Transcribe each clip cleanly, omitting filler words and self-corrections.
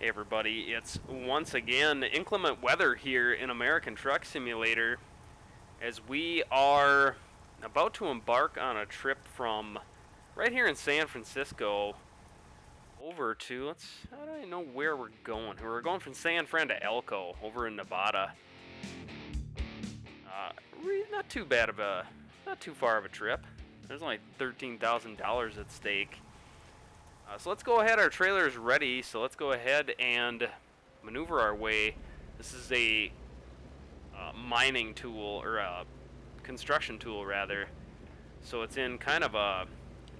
Hey everybody, it's once again inclement weather here in American Truck Simulator as we are about to embark on a trip from right here in San Francisco over to, I don't even know where we're going. We're going from San Fran to Elko over in Nevada. Not too bad of a, not too far of a trip. There's only $13,000 at stake. So let's go ahead, our trailer is ready, so let's go ahead and maneuver our way. This is a mining tool, or a construction tool rather. So it's in kind of a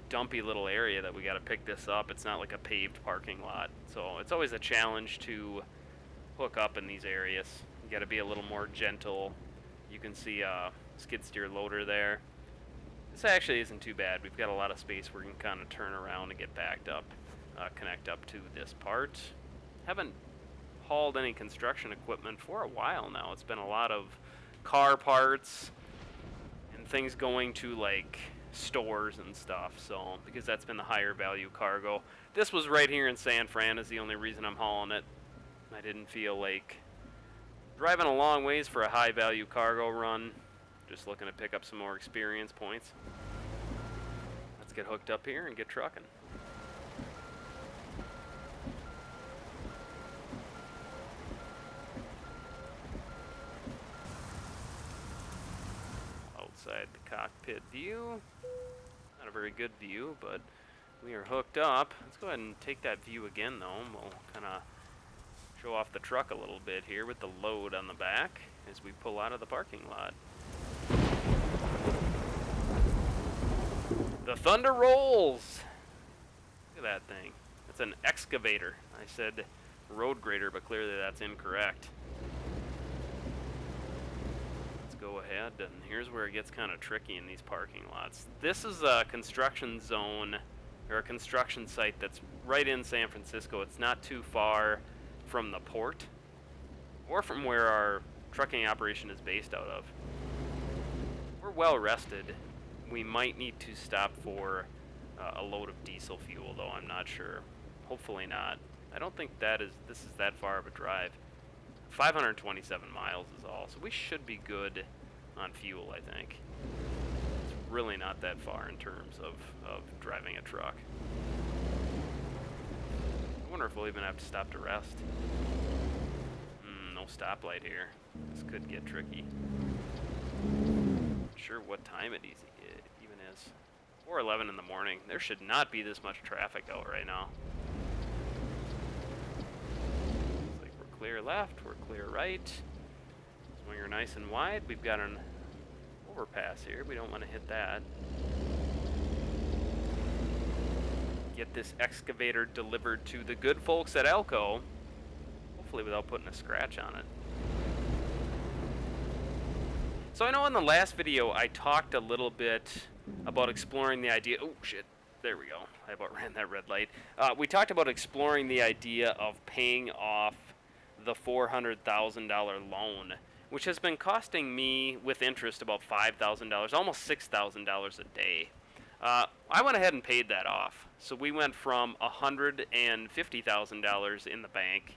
dumpy little area that we got to pick this up. It's not like a paved parking lot. So it's always a challenge to hook up in these areas. You got to be a little more gentle. You can see a skid steer loader there. This actually isn't too bad. We've got a lot of space where we can kind of turn around and get backed up, connect up to this part. Haven't hauled any construction equipment for a while now. It's been a lot of car parts and things going to like stores and stuff, so because that's been the higher value cargo. This was right here in San Fran is the only reason I'm hauling it. I didn't feel like driving a long ways for a high value cargo run. Just looking to pick up some more experience points. Let's get hooked up here and get trucking. Outside the cockpit view. Not a very good view, but we are hooked up. Let's go ahead and take that view again though, and we'll kind of show off the truck a little bit here with the load on the back as we pull out of the parking lot. The thunder rolls! Look at that thing. It's an excavator. I said road grader, but clearly that's incorrect. Let's go ahead, and here's where it gets kind of tricky in these parking lots. This is a construction zone, or a construction site that's right in San Francisco. It's not too far from the port, or from where our trucking operation is based out of. We're well rested. We might need to stop for a load of diesel fuel, though I'm not sure. Hopefully not. I don't think this is that far of a drive. 527 miles is all, so we should be good on fuel, I think. It's really not that far in terms of driving a truck. I wonder if we'll even have to stop to rest. No stoplight here. This could get tricky. Sure what time it even is. 4:11 in the morning. There should not be this much traffic out right now. Looks like we're clear left, we're clear right. Swinger nice and wide. We've got an overpass here. We don't want to hit that. Get this excavator delivered to the good folks at Elko. Hopefully without putting a scratch on it. So I know in the last video I talked a little bit about exploring the idea. Oh shit, there we go. I about ran that red light. We talked about exploring the idea of paying off the $400,000 loan, which has been costing me with interest about $5,000, almost $6,000 a day. I went ahead and paid that off. So we went from $150,000 in the bank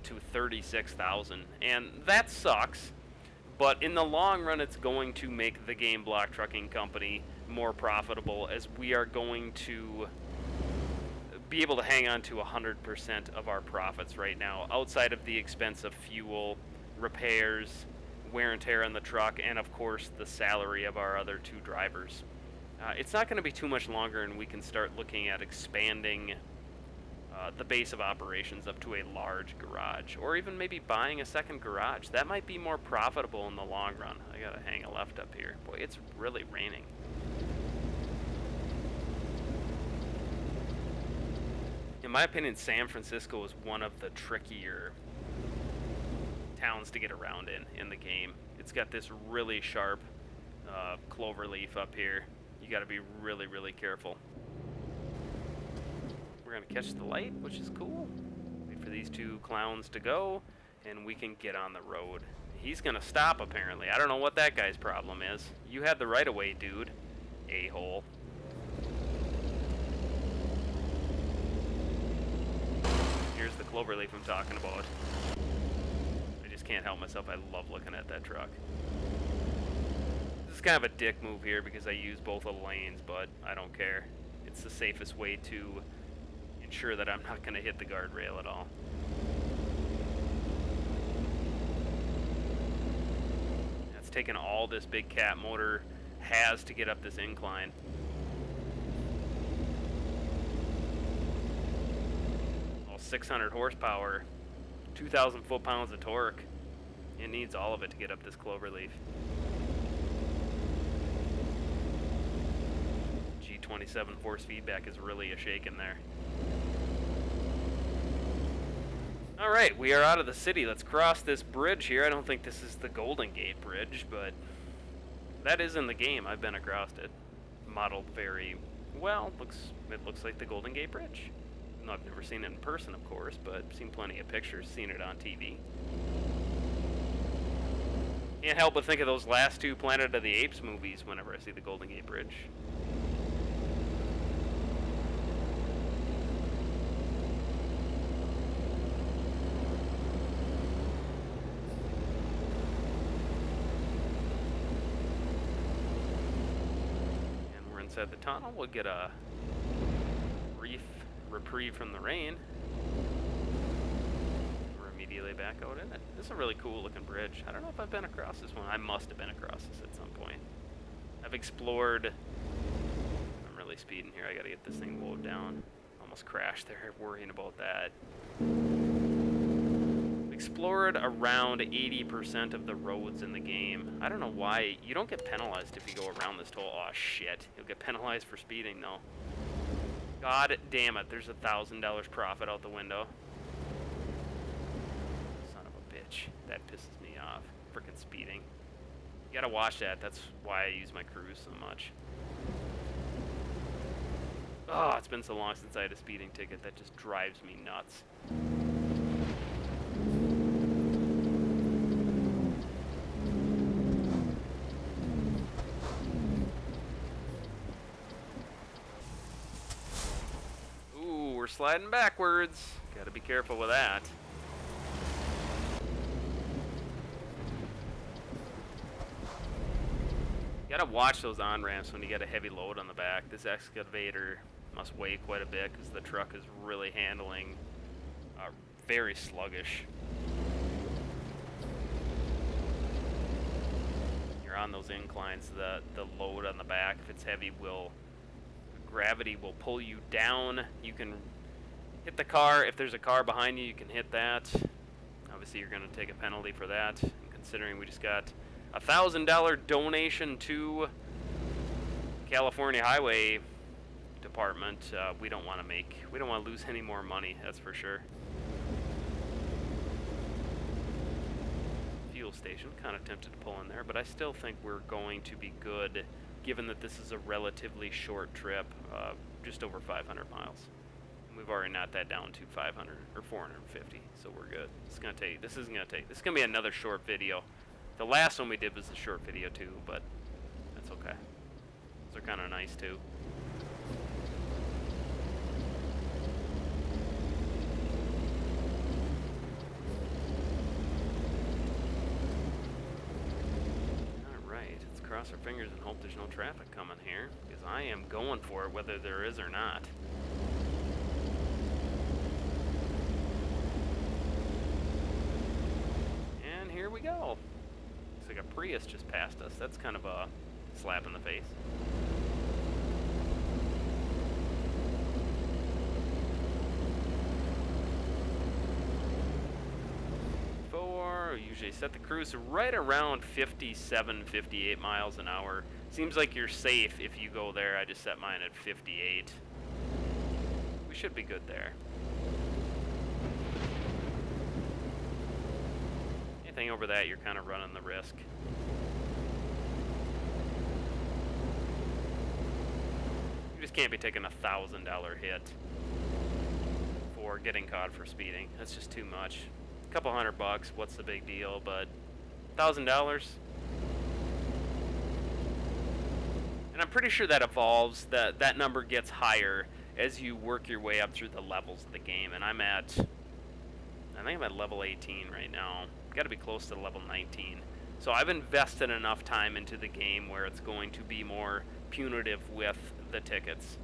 to $36,000, and that sucks. But in the long run, it's going to make the Game Block Trucking Company more profitable, as we are going to be able to hang on to 100% of our profits right now, outside of the expense of fuel, repairs, wear and tear on the truck, and of course the salary of our other two drivers. It's not going to be too much longer, and we can start looking at expanding the base of operations up to a large garage, or even maybe buying a second garage. That might be more profitable in the long run. I gotta hang a left up here. Boy, it's really raining. In my opinion, San Francisco is one of the trickier towns to get around in the game. It's got this really sharp clover leaf up here. You gotta be really, really careful. We're going to catch the light, which is cool. Wait for these two clowns to go, and we can get on the road. He's going to stop, apparently. I don't know what that guy's problem is. You had the right-of-way, dude. A-hole. Here's the cloverleaf I'm talking about. I just can't help myself. I love looking at that truck. This is kind of a dick move here because I use both of the lanes, but I don't care. It's the safest way to ensure that I'm not going to hit the guardrail at all. That's taken all this big cat motor has to get up this incline. All 600 horsepower, 2,000 foot-pounds of torque. It needs all of it to get up this cloverleaf. G27 force feedback is really a shaking there. Alright, we are out of the city. Let's cross this bridge here. I don't think this is the Golden Gate Bridge, but that is in the game. I've been across it. Modeled very well. It looks like the Golden Gate Bridge. No, I've never seen it in person, of course, but seen plenty of pictures, seen it on TV. Can't help but think of those last two Planet of the Apes movies whenever I see the Golden Gate Bridge. Inside the tunnel, we'll get a brief reprieve from the rain. We're immediately back out in it. This is a really cool looking bridge. I don't know if I've been across this one. I must have been across this at some point. I've explored. I'm really speeding here. I gotta get this thing slowed down. Almost crashed there, worrying about that. Explored around 80% of the roads in the game. I don't know why. You don't get penalized if you go around this toll. Oh shit. You'll get penalized for speeding though. God damn it. There's $1,000 profit out the window. Son of a bitch. That pisses me off. Frickin' speeding. You gotta watch that. That's why I use my cruise so much. Oh, it's been so long since I had a speeding ticket. That just drives me nuts. We're sliding backwards. Gotta be careful with that. You gotta watch those on-ramps when you get a heavy load on the back. This excavator must weigh quite a bit because the truck is really handling very sluggish. You're on those inclines, the load on the back, if it's heavy, gravity will pull you down. You can hit the car. If there's a car behind you, you can hit that. Obviously, you're going to take a penalty for that. And considering we just got a $1,000 donation to California Highway Department, we don't want to lose any more money. That's for sure. Fuel station, kind of tempted to pull in there, but I still think we're going to be good, given that this is a relatively short trip, just over 500 miles. And we've already knocked that down to 500 or 450, so we're good. This is gonna be another short video. The last one we did was a short video too, but that's okay. Those are kind of nice too. Cross our fingers and hope there's no traffic coming here, because I am going for it whether there is or not. And here we go. Looks like a Prius just passed us. That's kind of a slap in the face. Usually set the cruise right around 57, 58 miles an hour. Seems like you're safe if you go there. I just set mine at 58. We should be good there. Anything over that, you're kind of running the risk. You just can't be taking $1,000 hit for getting caught for speeding. That's just too much. Couple $100, what's the big deal? But $1,000, and I'm pretty sure that evolves. That number gets higher as you work your way up through the levels of the game. And I'm at I think I'm at level 18 right now. Got to be close to level 19. So I've invested enough time into the game where it's going to be more punitive with the tickets.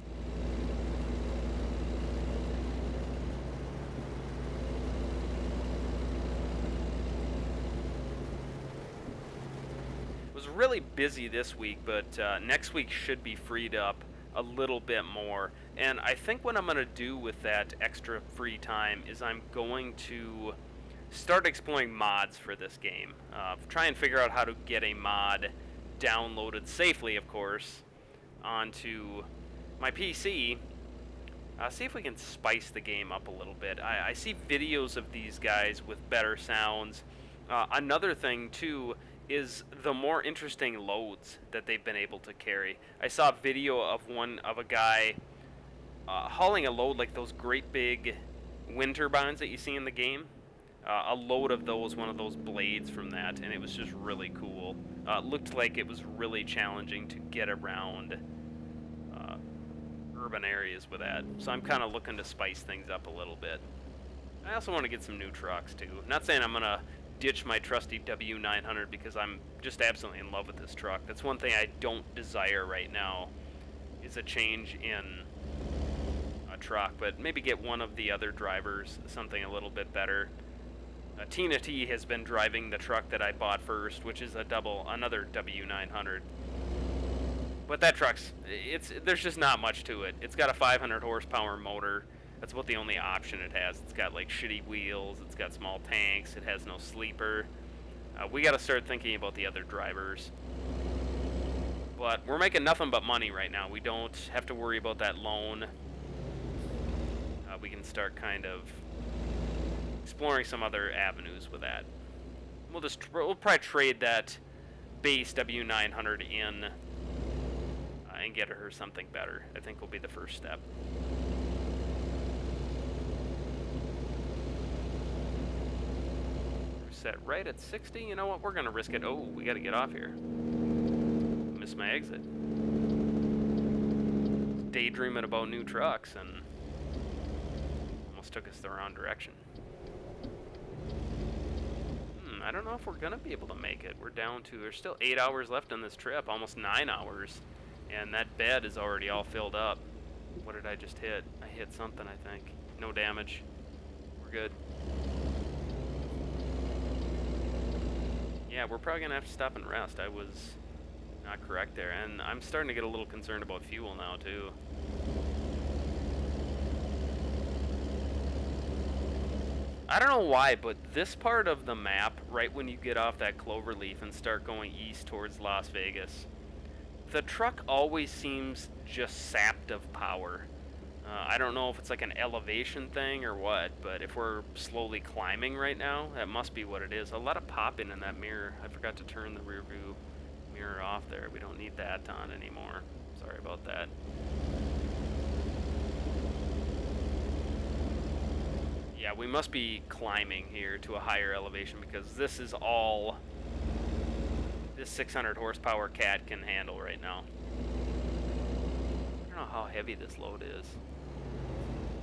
It was really busy this week, but next week should be freed up a little bit more. And I think what I'm going to do with that extra free time is I'm going to start exploring mods for this game. Try and figure out how to get a mod downloaded safely, of course, onto my PC. See if we can spice the game up a little bit. I see videos of these guys with better sounds. Another thing, too, is the more interesting loads that they've been able to carry. I saw a video of a guy hauling a load like those great big wind turbines that you see in the game. A load of those, one of those blades from that, and it was just really cool. Looked like it was really challenging to get around urban areas with that. So I'm kind of looking to spice things up a little bit. I also want to get some new trucks too. Not saying I'm going to ditch my trusty W900 because I'm just absolutely in love with this truck. That's one thing I don't desire right now, is a change in a truck, but maybe get one of the other drivers something a little bit better. Tina T has been driving the truck that I bought first, which is another W900. But that truck's, there's just not much to it. It's got a 500 horsepower motor. That's about the only option it has. It's got like shitty wheels, it's got small tanks, it has no sleeper. We got to start thinking about the other drivers. But we're making nothing but money right now. We don't have to worry about that loan. We can start kind of exploring some other avenues with that. We'll probably trade that base W900 in and get her something better. I think will be the first step. We're set right at 60. You know what? We're gonna risk it. Oh, we got to get off here. Missed my exit. Daydreaming about new trucks and almost took us the wrong direction. I don't know if we're gonna be able to make it. There's still 8 hours left on this trip, almost 9 hours, and that bed is already all filled up. What did I just hit? I hit something, I think. No damage. We're good. Yeah, we're probably gonna have to stop and rest. I was not correct there, and I'm starting to get a little concerned about fuel now too. I don't know why, but this part of the map, right when you get off that cloverleaf and start going east towards Las Vegas, the truck always seems just sapped of power. I don't know if it's like an elevation thing or what, but if we're slowly climbing right now, that must be what it is. A lot of popping in that mirror. I forgot to turn the rear view mirror off there. We don't need that on anymore. Sorry about that. Yeah, we must be climbing here to a higher elevation because this is all this 600 horsepower cat can handle right now. I don't know how heavy this load is.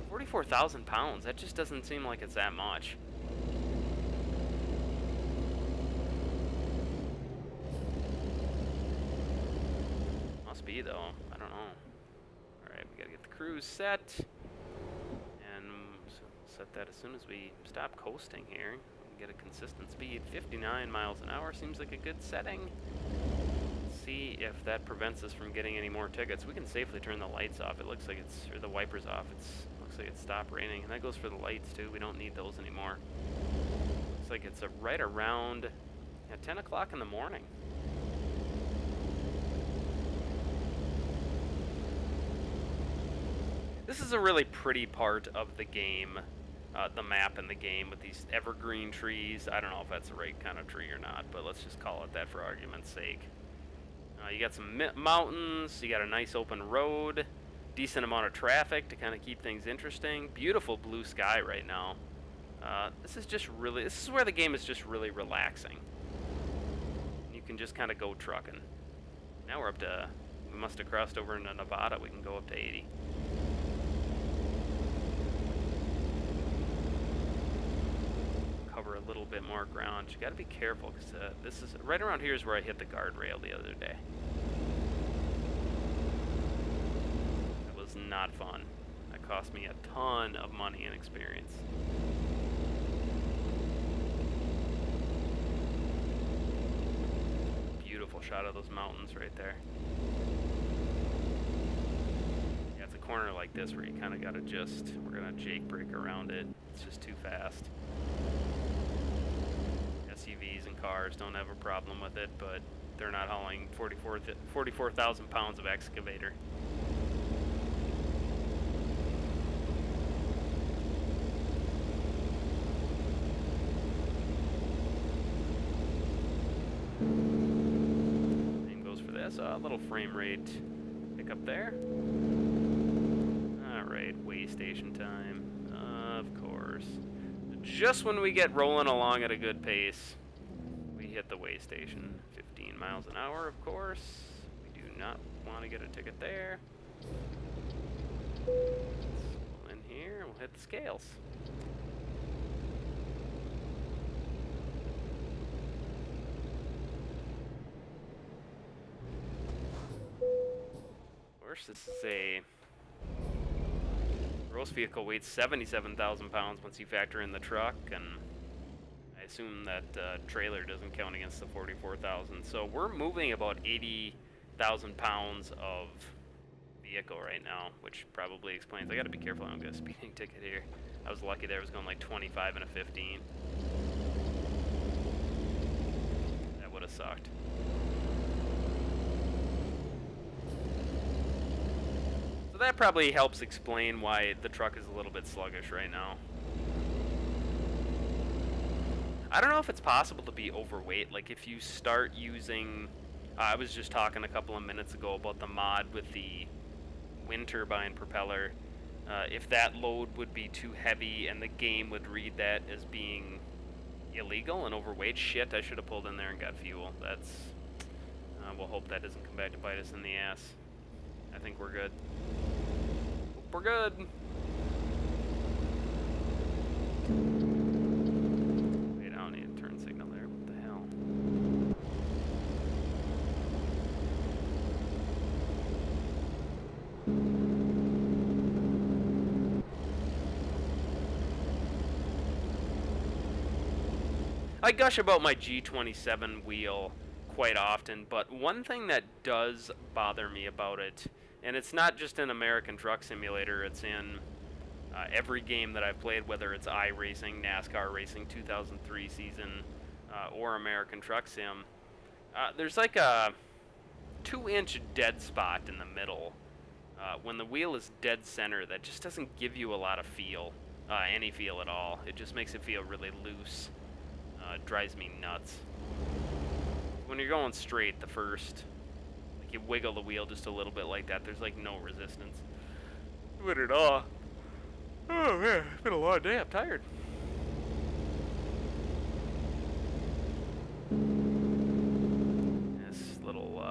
44,000 pounds. That just doesn't seem like it's that much. Must be though. I don't know. Alright, we gotta get the cruise set. Set that as soon as we stop coasting here. We can get a consistent speed. 59 miles an hour seems like a good setting. Let's see if that prevents us from getting any more tickets. We can safely turn the lights off. It looks like or the wipers off. Looks like it's stopped raining. And that goes for the lights too. We don't need those anymore. Looks like it's right around 10 o'clock in the morning. This is a really pretty part of the game. The map in the game with these evergreen trees. I don't know if that's the right kind of tree or not, but let's just call it that for argument's sake. You got some mountains, you got a nice open road, decent amount of traffic to kind of keep things interesting. Beautiful blue sky right now. This is where the game is just really relaxing. You can just kind of go trucking. Now we must have crossed over into Nevada. We can go up to 80. a little bit more ground. You got to be careful because this is right around here is where I hit the guardrail the other day. That was not fun. That cost me a ton of money and experience. Beautiful shot of those mountains right there. Yeah, it's a corner like this where you kind of got to we're going to jake brake around it. It's just too fast. SUVs and cars don't have a problem with it, but they're not hauling 44,000 pounds of excavator. Same goes for this. A little frame rate pick up there. Alright, way station time. Of course. Just when we get rolling along at a good pace, we hit the way station. 15 miles an hour, of course. We do not want to get a ticket there. Pull in here, we'll hit the scales. Of course, this is a gross vehicle weighs 77,000 pounds once you factor in the truck, and I assume that trailer doesn't count against the 44,000. So we're moving about 80,000 pounds of vehicle right now, which probably explains. I got to be careful. I don't get a speeding ticket here. I was lucky there. I was going like 25 and a 15. That would have sucked. So that probably helps explain why the truck is a little bit sluggish right now. I don't know if it's possible to be overweight. Like if you start using, I was just talking a couple of minutes ago about the mod with the wind turbine propeller. If that load would be too heavy and the game would read that as being illegal and overweight, shit, I should have pulled in there and got fuel. That's, we'll hope that doesn't come back to bite us in the ass. I think we're good. We're good. Wait, I don't need a turn signal there. What the hell? I gush about my G27 wheel quite often, but one thing that does bother me about it, and it's not just in American Truck Simulator, it's in every game that I've played, whether it's iRacing, NASCAR Racing, 2003 season, or American Truck Sim. There's like a 2-inch dead spot in the middle. When the wheel is dead center, that just doesn't give you a lot of feel, any feel at all. It just makes it feel really loose. It drives me nuts. When you're going straight, the first, like you wiggle the wheel just a little bit like that, there's like no resistance with it all. Oh man, it's been a long day, I'm tired. This little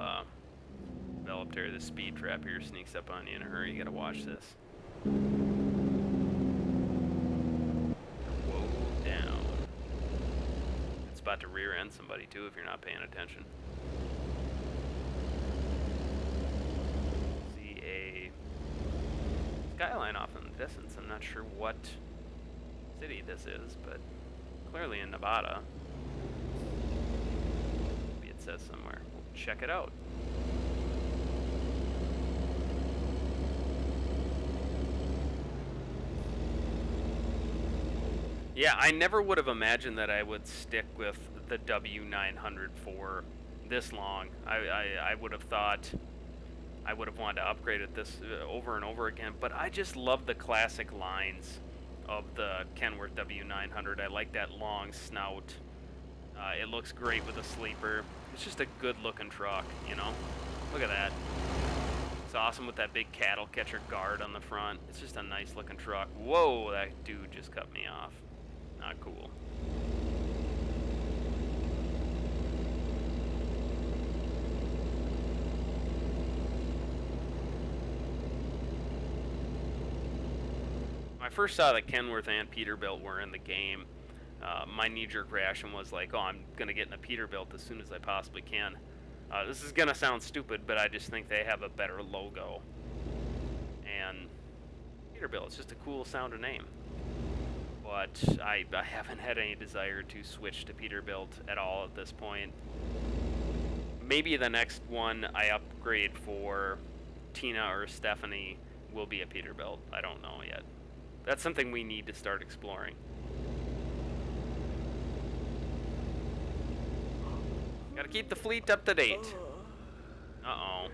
enveloped here, this speed trap here sneaks up on you in a hurry, you gotta watch this. Whoa, down. It's about to rear end somebody too if you're not paying attention. See a skyline off in the distance. I'm not sure what city this is, but clearly in Nevada. Maybe it says somewhere. We'll check it out. Yeah, I never would have imagined that I would stick with the W900 for this long. I would have thought I would have wanted to upgrade it this over and over again, but I just love the classic lines of the Kenworth W900. I like that long snout. It looks great with a sleeper. It's just a good looking truck, you know? Look at that. It's awesome with that big cattle catcher guard on the front. It's just a nice looking truck. Whoa, that dude just cut me off. Not cool. When I first saw that Kenworth and Peterbilt were in the game, My knee-jerk reaction was like, oh, I'm going to get in a Peterbilt as soon as I possibly can. This is going to sound stupid, but I just think they have a better logo. And Peterbilt, it's just a cool sounding name. But I haven't had any desire to switch to Peterbilt at all at this point. Maybe the next one I upgrade for Tina or Stephanie will be a Peterbilt. I don't know yet. That's something we need to start exploring. Gotta keep the fleet up to date. Uh-oh.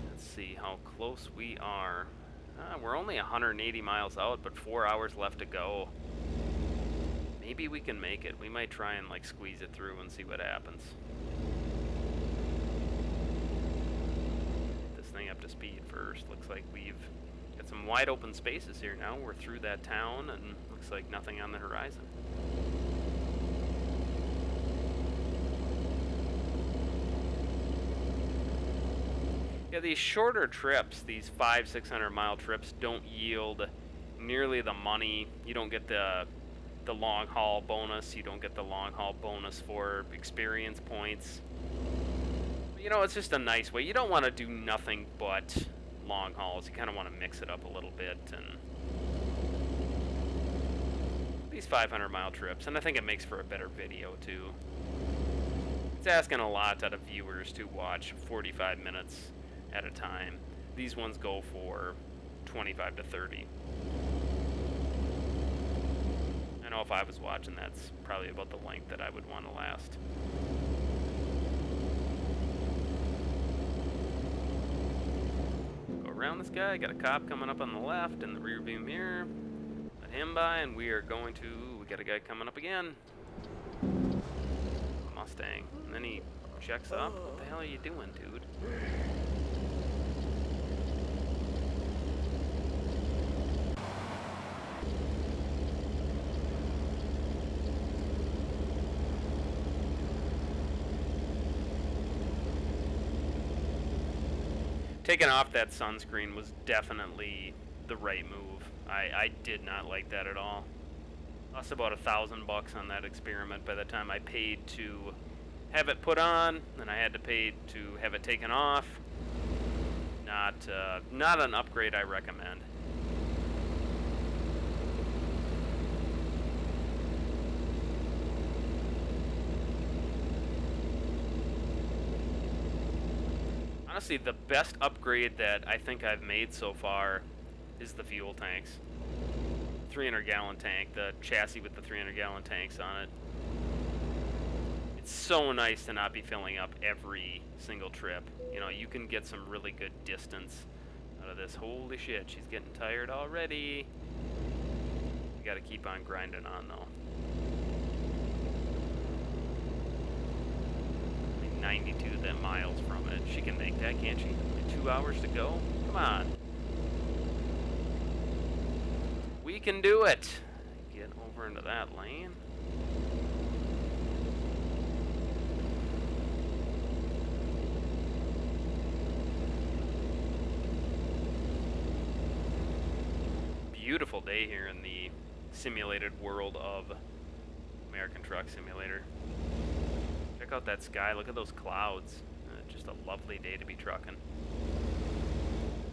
Let's see how close we are. We're only 180 miles out, but 4 hours left to go. Maybe we can make it. We might try and like squeeze it through and see what happens. Get this thing up to speed first. Looks like we've got some wide open spaces here now. We're through that town and looks like nothing on the horizon. Yeah, these shorter trips, these 500-600 mile trips, don't yield nearly the money. You don't get the long haul bonus. You don't get the long haul bonus for experience points. You know, it's just a nice way. You don't want to do nothing but long hauls. You kind of want to mix it up a little bit. And these 500 mile trips, and I think it makes for a better video too. It's asking a lot out of viewers to watch 45 minutes at a time. These ones go for 25 to 30. I know if I was watching, that's probably about the length that I would want to last. Go around this guy. Got a cop coming up on the left in the rear view mirror. Let him by, and we are going to... We got a guy coming up again. Mustang. And then he checks up. What the hell are you doing, dude? Taking off that sunscreen was definitely the right move. I did not like that at all. Lost about $1,000 on that experiment by the time I paid to have it put on, and I had to pay to have it taken off. Not an upgrade I recommend. Honestly, the best upgrade that I think I've made so far is the fuel tanks. 300-gallon tank, the chassis with the 300-gallon tanks on it. It's so nice to not be filling up every single trip. You know, you can get some really good distance out of this. Holy shit, she's getting tired already. You gotta keep on grinding on, though. 92 then miles from it. She can make that, can't she? 2 hours to go? Come on. We can do it. Get over into that lane. Beautiful day here in the simulated world of American Truck Simulator. Check out that sky. Look at those clouds. Just a lovely day to be trucking.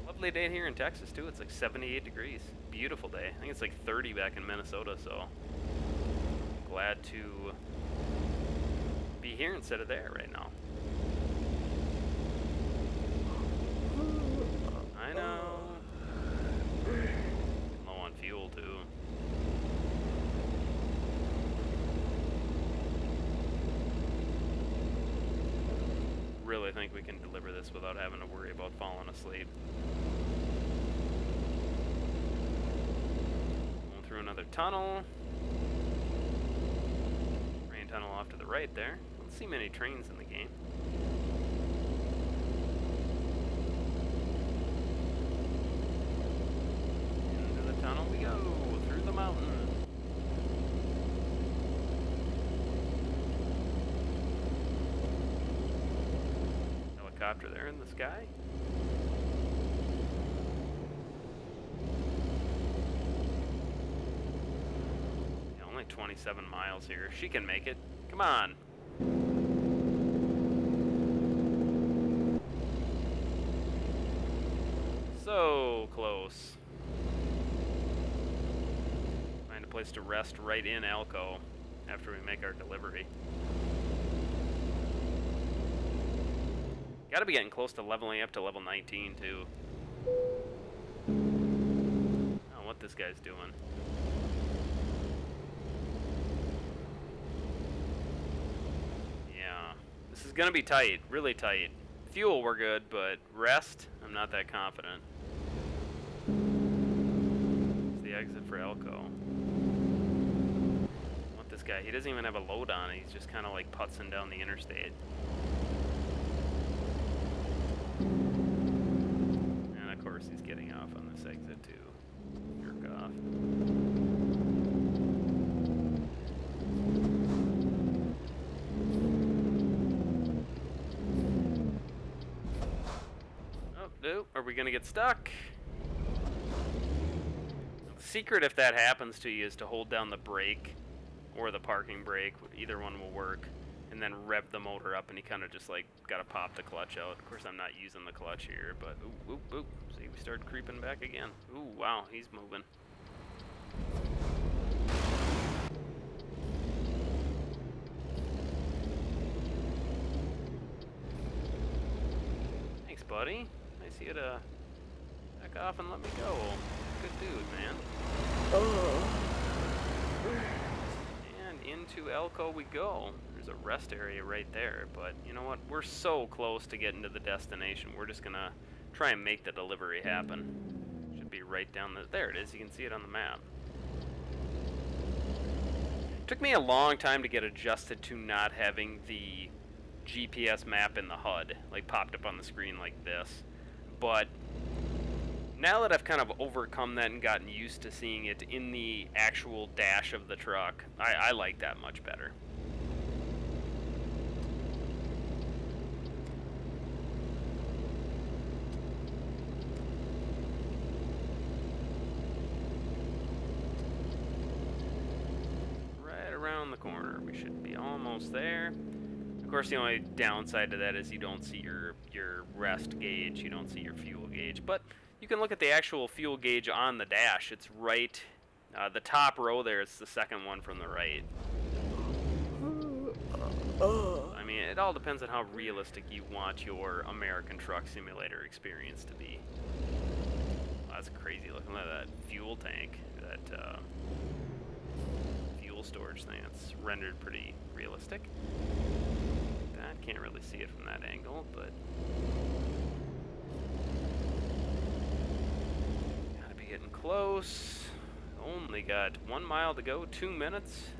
Lovely day here in Texas, too. It's like 78 degrees. Beautiful day. I think it's like 30 back in Minnesota, so glad to be here instead of there right now. I know. Low on fuel, too. Really think we can deliver this without having to worry about falling asleep. Going through another tunnel. Train tunnel off to the right there. Don't see many trains in the game. Into the tunnel we go, through the mountain. Helicopter there in the sky. only 27 miles here. She can make it. Come on. So close. Find a place to rest right in Elko after we make our delivery. Gotta be getting close to leveling up to level 19 too. I don't know what this guy's doing. Yeah, this is gonna be tight, really tight. Fuel, we're good, but rest, I'm not that confident. It's the exit for Elko. What this guy? He doesn't even have a load on it. He's just kind of like putzing down the interstate. And of course, he's getting off on this exit too. Jerk off. Nope. Are we gonna get stuck? The secret, if that happens to you, is to hold down the brake or the parking brake. Either one will work, and then rev the motor up, and you kind of just like gotta pop the clutch out. Of course, I'm not using the clutch here, but ooh, ooh, ooh. See, we started creeping back again. Ooh, wow, he's moving. Thanks, buddy. Nice of you to back off and let me go. Good dude, man. Oh. And into Elko we go. There's a rest area right there, but you know what? We're so close to getting to the destination. We're just gonna try and make the delivery happen. Should be right down there it is. You can see it on the map. Took me a long time to get adjusted to not having the GPS map in the HUD, like popped up on the screen like this. But now that I've kind of overcome that and gotten used to seeing it in the actual dash of the truck, I like that much better. Right around the corner. We should be almost there. Of course, the only downside to that is you don't see your rest gauge, you don't see your fuel gauge, but you can look at the actual fuel gauge on the dash. It's right, the top row there, it's the second one from the right. I mean, it all depends on how realistic you want your American Truck Simulator experience to be. Wow, that's crazy looking at that fuel tank, that fuel storage thing. It's rendered pretty realistic. Can't really see it from that angle, but gotta be getting close. Only got 1 mile to go, 2 minutes.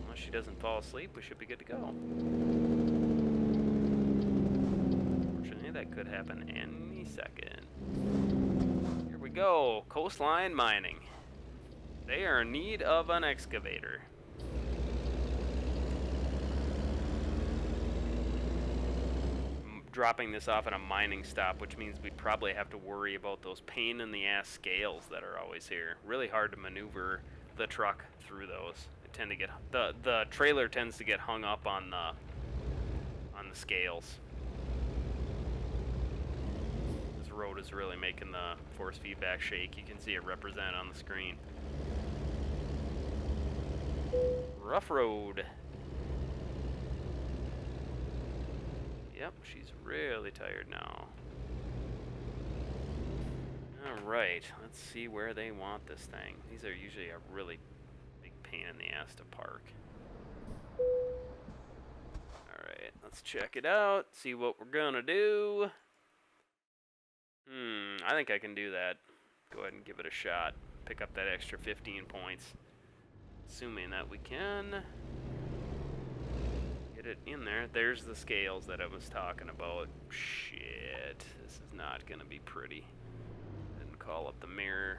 Unless she doesn't fall asleep, we should be good to go. Fortunately, that could happen any second. Here we go, Coastline Mining. They are in need of an excavator. Dropping this off at a mining stop, which means we'd probably have to worry about those pain in the ass scales that are always here. Really hard to maneuver the truck through those. They tend to get the trailer tends to get hung up on the scales. This road is really making the force feedback shake. You can see it represented on the screen. Rough road. Yep, she's really tired now. Alright, let's see where they want this thing. These are usually a really big pain in the ass to park. Alright, let's check it out, see what we're gonna do. I think I can do that. Go ahead and give it a shot. Pick up that extra 15 points. Assuming that we can. It in there. There's the scales that I was talking about. Shit, this is not gonna be pretty. Didn't call up the mirror.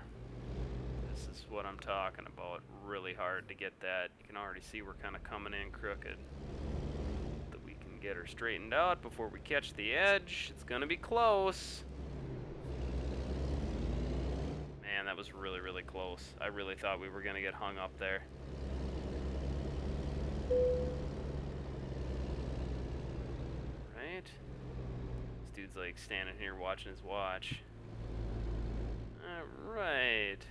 This is what I'm talking about. Really hard to get that. You can already see we're kind of coming in crooked. That we can get her straightened out before we catch the edge. It's gonna be close. Man, that that was really, really close. I really thought we were going to get hung up there. Right? This dude's like standing here watching his watch. Alright.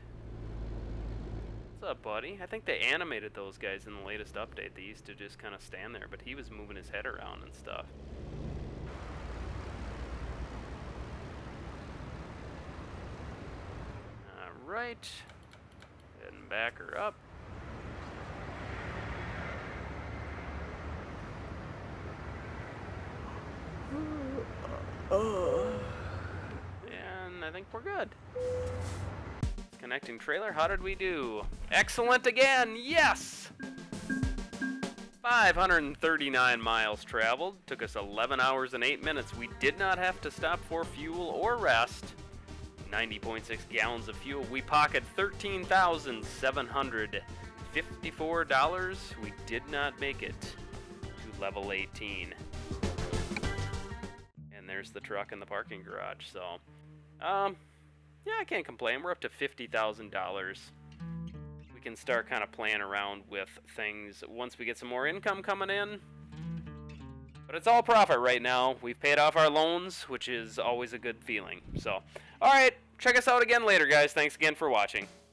What's up, buddy? I think they animated those guys in the latest update. They used to just kind of stand there, but he was moving his head around and stuff. Alright. Heading back her up. And I think we're good. Connecting trailer. How did we do? Excellent again. Yes! 539 miles traveled. Took us 11 hours and 8 minutes. We did not have to stop for fuel or rest. 90.6 gallons of fuel. We pocketed $13,754. We did not make it to level 18. And there's the truck in the parking garage. So, yeah, I can't complain. We're up to $50,000. We can start kind of playing around with things once we get some more income coming in. But it's all profit right now. We've paid off our loans, which is always a good feeling. So, all right, check us out again later, guys. Thanks again for watching.